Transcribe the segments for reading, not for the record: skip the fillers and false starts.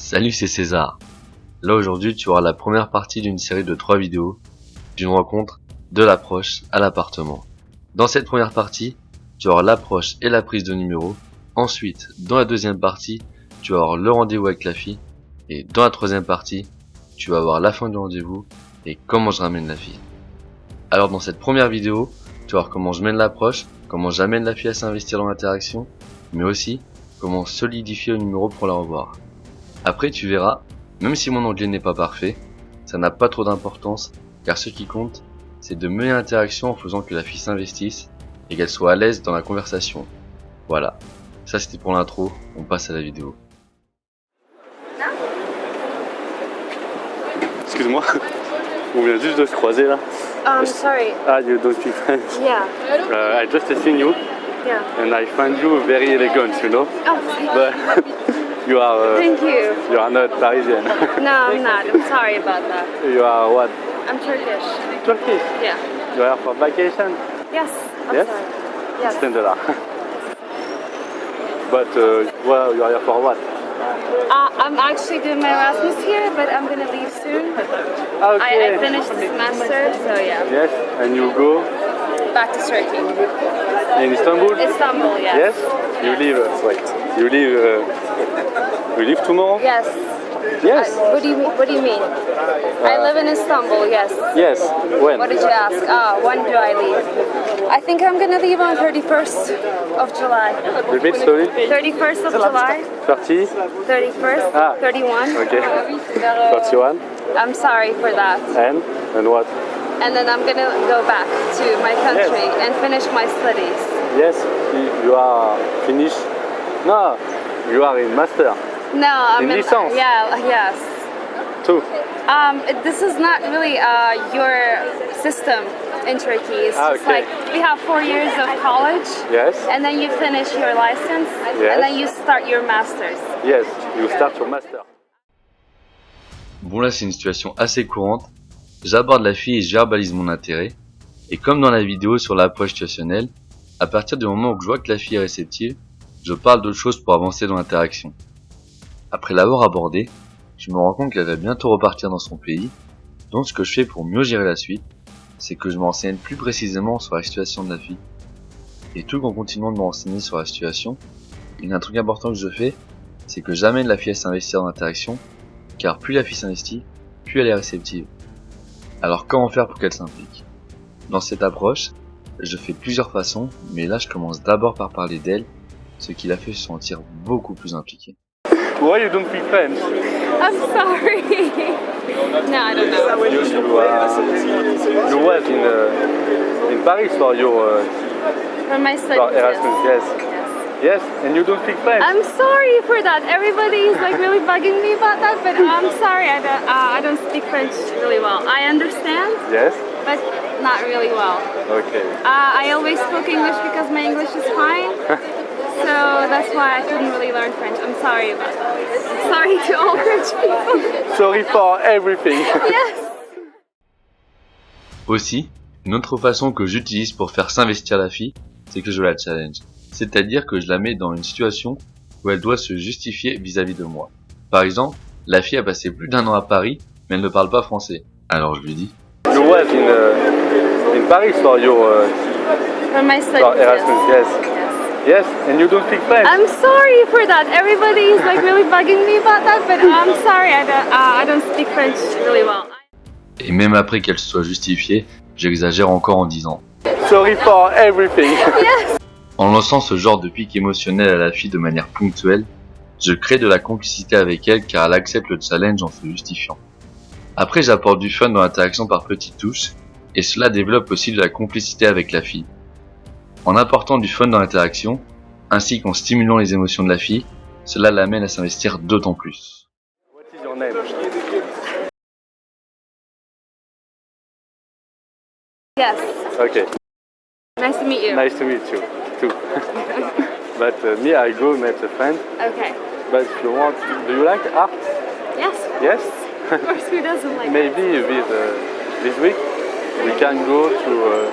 Salut, c'est César. Là aujourd'hui tu auras la première partie d'une série de 3 vidéos, d'une rencontre, de l'approche à l'appartement. Dans cette première partie, tu auras l'approche et la prise de numéro. Ensuite, dans la deuxième partie, tu vas avoir le rendez-vous avec la fille. Et dans la troisième partie, tu vas avoir la fin du rendez-vous et comment je ramène la fille. Alors dans cette première vidéo, tu vas voir comment je mène l'approche, comment j'amène la fille à s'investir dans l'interaction, mais aussi comment solidifier le numéro pour la revoir. Après tu verras, même si mon anglais n'est pas parfait, ça n'a pas trop d'importance, car ce qui compte, c'est de mener l'interaction en faisant que la fille s'investisse et qu'elle soit à l'aise dans la conversation. Voilà, ça c'était pour l'intro, on passe à la vidéo. Excuse-moi, on vient juste de se croiser là. Sorry. Ah, you don't speak French. Yeah. I just seen you Yeah. and I find you very elegant, you know. Oh, But you are thank you. you are not Parisian. No, I'm not. I'm sorry about that. You are what? I'm Turkish. Turkish. Yeah. You are for vacation? Yes. I'm Yes? sorry. Yes. $10. But well, you are here for what? I'm actually doing my Erasmus here, but I'm gonna leave soon. Okay. I finished the semester, so yeah. Yes, and you go Back to Turkey. in Istanbul? Istanbul, yes. Yes. You leave. Wait. You leave. You leave tomorrow? Yes. Yes. What do you mean? What do you mean? I live in Istanbul. Yes. Yes. When? What did you ask? When do I leave? I think I'm gonna leave on 31st of July. Repeat slowly. 31st of July. 30. 31st. Ah. 31. Okay. 31. I'm sorry for that. And what? And then I'm gonna go back to my country and finish my studies. Yes. You are finished. No. You are in master. No, I'm In in. licence? Yeah. Yes. Too. This is not really your system in Turkey. It's just okay. like we have 4 years of college. Yes. And then you finish your license. Yes. And then you start your masters. Yes. You start your master. Bon là c'est une situation assez courante, j'aborde la fille et je verbalise mon intérêt, et comme dans la vidéo sur l'approche situationnelle, à partir du moment où je vois que la fille est réceptive, je parle d'autre chose pour avancer dans l'interaction. Après l'avoir abordée, je me rends compte qu'elle va bientôt repartir dans son pays, donc ce que je fais pour mieux gérer la suite, c'est que je me renseigne plus précisément sur la situation de la fille. Et tout en continuant de me renseigner sur la situation, il y a un truc important que je fais, c'est que j'amène la fille à s'investir dans l'interaction, car plus la fille s'investit, plus elle est réceptive. Alors comment faire pour qu'elle s'implique? Dans cette approche, je fais plusieurs façons, mais là je commence d'abord par parler d'elle, ce qui la fait se sentir beaucoup plus impliquée. Why you don't speak French? I'm sorry. No, I don't know. You was in Paris for your For my studies. for Erasmus. Yes. Yes. And you don't speak French. I'm sorry for that. Everybody's like really bugging me about that, but I'm sorry. I don't speak French really well. I understand, Yes. but not really well. Okay. I always spoke English because my English is fine. So that's why I couldn't really learn French. I'm sorry about that. I'm sorry to all French people. Sorry for everything. Yes. Aussi, une autre façon que j'utilise pour faire s'investir la fille, c'est que je la challenge. C'est-à-dire que je la mets dans une situation où elle doit se justifier vis-à-vis de moi. Par exemple, la fille a passé plus d'1 an à Paris, mais elle ne parle pas français. Alors je lui dis, You was in Paris for your For my studies. for Erasmus. Yes. Yes. And you don't speak French. I'm sorry for that. Everybody's like really bugging me about that, but I'm sorry. I don't speak French really well. et même après qu'elle se soit justifiée, j'exagère encore en disant. Sorry for everything. Yes. En lançant ce genre de pic émotionnel à la fille de manière ponctuelle, je crée de la complicité avec elle car elle accepte le challenge en se justifiant. Après j'apporte du fun dans l'interaction par petites touches, et cela développe aussi de la complicité avec la fille. En apportant du fun dans l'interaction, ainsi qu'en stimulant les émotions de la fille, cela l'amène à s'investir d'autant plus. What is your name? Yes. Okay. Nice to meet you. Nice to meet you too. But me, I go meet a friend. Okay. But if you want, do you like art? Yes. Yes. Of course, who doesn't like it? Maybe this week we can go to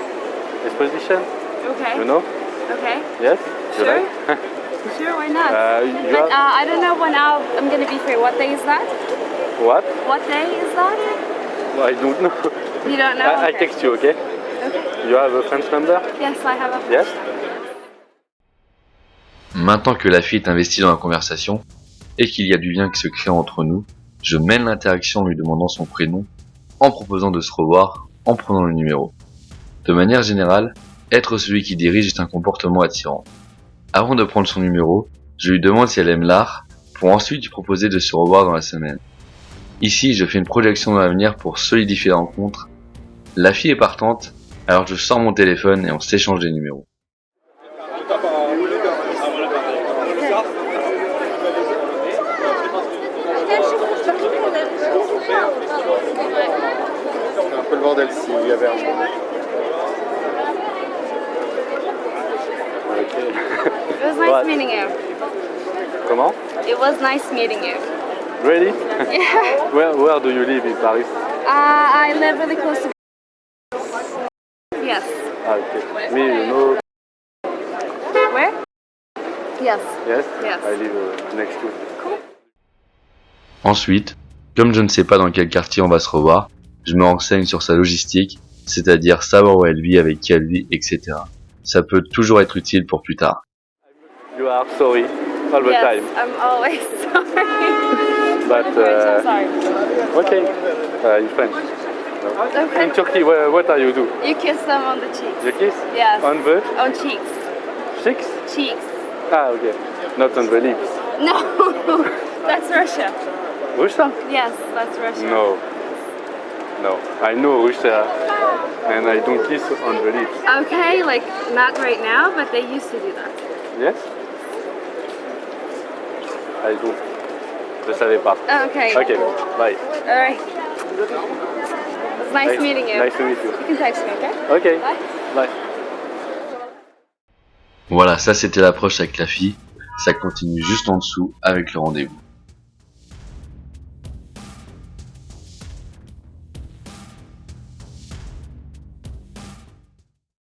exposition. Okay. You know? Okay. Yes. You Sure. like? Sure, why not? You But have I don't know when I'm gonna be free. What day is that? what? What day is that? I don't know. You don't know? I Okay. text you, okay? Okay. You have a French number? Yes, I have a. Yes? Maintenant que la fille est investie dans la conversation et qu'il y a du lien qui se crée entre nous, je mène l'interaction en lui demandant son prénom, en proposant de se revoir, en prenant le numéro. De manière générale, être celui qui dirige est un comportement attirant. Avant de prendre son numéro, je lui demande si elle aime l'art, pour ensuite lui proposer de se revoir dans la semaine. Ici, je fais une projection dans l'avenir pour solidifier la rencontre. La fille est partante, alors je sors mon téléphone et on s'échange des numéros. C'est un peu le bordel s'il y avait un It was nice What? meeting you. Comment? It was nice meeting you. Really? Yeah. Where do you live in Paris? I live really close to. Yes. Ah, okay. Me, you know. Where? Yes. Yes? Yes. I live next to. Ensuite, comme je ne sais pas dans quel quartier on va se revoir, je me renseigne sur sa logistique, c'est-à-dire savoir où elle vit, avec qui elle vit, etc. Ça peut toujours être utile pour plus tard. You are sorry all the Yes, time. I'm always sorry. But, I'm French, I'm sorry. Okay. In French. Okay. In Turkey, what are you do? You kiss them on the cheeks. You kiss? Yes. On the On cheeks. cheeks? Cheeks. Ah, okay. Not on the lips. No, that's Russia. Russia? Yes, that's Russia. No. No. I know Russia and I don't kiss on the lips. Okay, like not right now, but they used to do that. Yes? I don't. Je savais pas. Okay. Okay, bye. All right. It was nice meeting you. Nice to meet you. You can text me, okay? Okay, Bye. bye. Voilà, ça c'était l'approche avec la fille. Ça continue juste en dessous avec le rendez-vous.